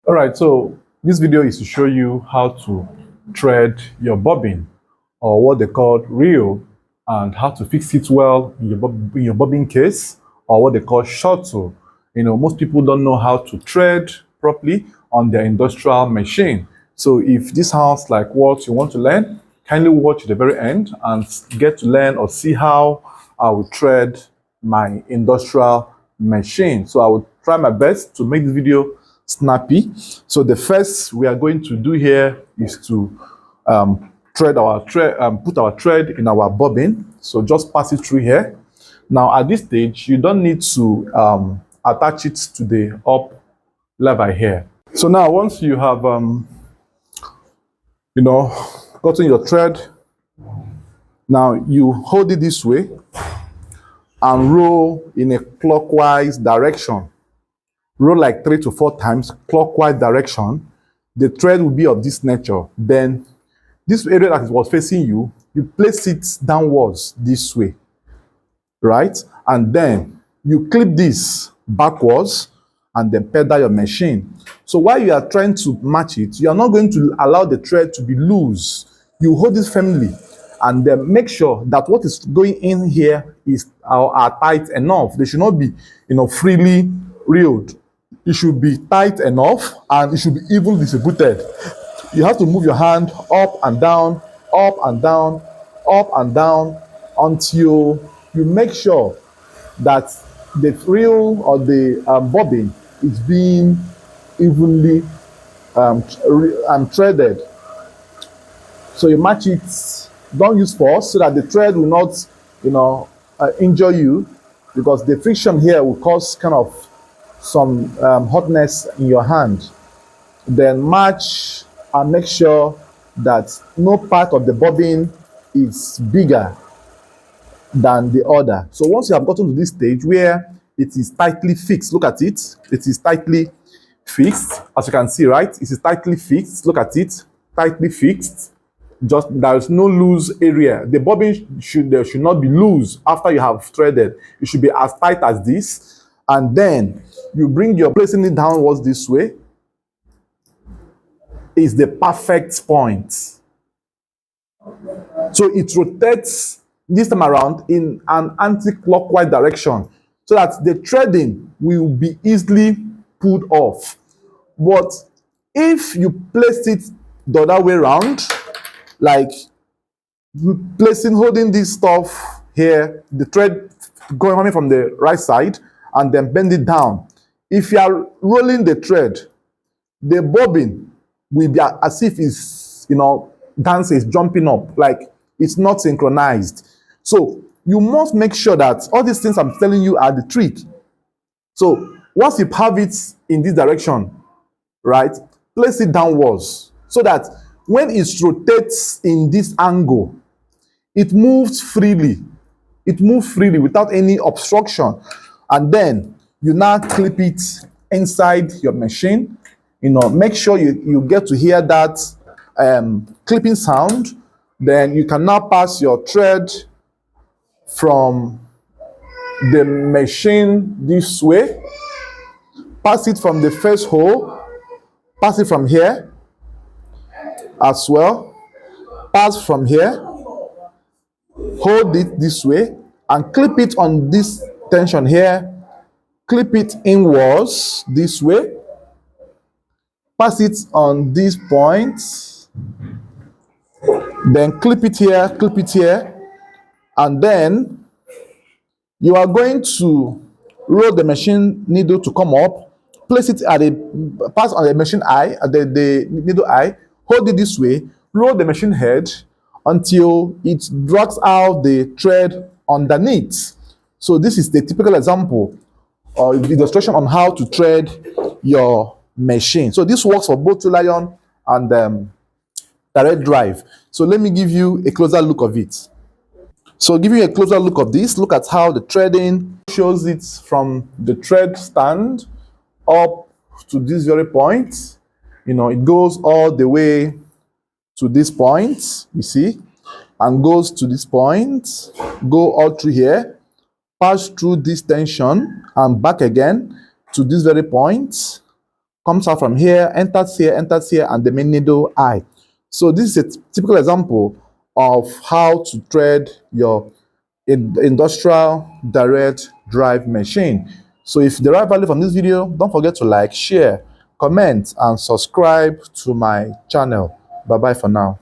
All right, so this video is to show you how to thread your bobbin, or what they call reel, and how to fix it well in your bobbin case, or what they call shuttle. Most people don't know how to thread properly on their industrial machine. So if this sounds like what you want to learn, kindly watch to the very end and get to learn or see how I will thread my industrial machine. So I will try my best to make this video snappy. So the first we are going to do here is to put our thread in our bobbin. So just pass it through here. Now at this stage, you don't need to attach it to the up lever here. So now once you have gotten your thread, now you hold it this way and roll in a clockwise direction. Roll like 3 to 4 times clockwise direction. The thread will be of this nature. Then this area that was facing you, you place it downwards this way, right? And then you clip this backwards and then pedal your machine. So while you are trying to match it, you are not going to allow the thread to be loose. You hold it firmly and then make sure that what is going in here are tight enough. They should not be, freely reeled. It should be tight enough and it should be evenly distributed. You have to move your hand up and down, up and down, up and down until you make sure that the reel or the bobbin is being evenly threaded. So you match it. Don't use force so that the thread will not, injure you, because the friction here will cause kind of some hotness in your hand. Then match and make sure that no part of the bobbin is bigger than the other. So once you have gotten to this stage where it is tightly fixed, look at it. It is tightly fixed, as you can see, right? It is tightly fixed. Look at it, tightly fixed. Just there is no loose area. The bobbin should not be loose after you have threaded. It should be as tight as this. And then you placing it downwards this way is the perfect point. So it rotates this time around in an anti-clockwise direction so that the threading will be easily pulled off. But if you place it the other way around, like holding this stuff here, the thread coming from the right side, and then bend it down. If you are rolling the thread, the bobbin will be as if it's, dancing, is jumping up, like it's not synchronized. So you must make sure that all these things I'm telling you are the trick. So once you have it in this direction, right, place it downwards so that when it rotates in this angle, it moves freely. It moves freely without any obstruction. And then you now clip it inside your machine. Make sure you get to hear that clipping sound. Then you can now pass your thread from the machine this way. Pass it from the first hole. Pass it from here as well. Pass from here. Hold it this way and clip it on this tension here. Clip it inwards this way. Pass it on this point. Then clip it here. And then you are going to roll the machine needle to come up. Place it at pass on the machine eye, at the needle eye. Hold it this way. Roll the machine head until it drags out the thread underneath. So this is the typical example or illustration on how to thread your machine. So this works for both tool iron and direct drive. So let me give you a closer look of it. So giving you a closer look of this, look at how the threading shows it from the thread stand up to this very point. It goes all the way to this point, you see, and goes to this point, go all through here, pass through this tension and back again to this very point, comes out from here, enters here, and the main needle eye. So this is a typical example of how to thread your industrial direct drive machine. So if you derive value from this video, don't forget to like, share, comment, and subscribe to my channel. Bye bye for now.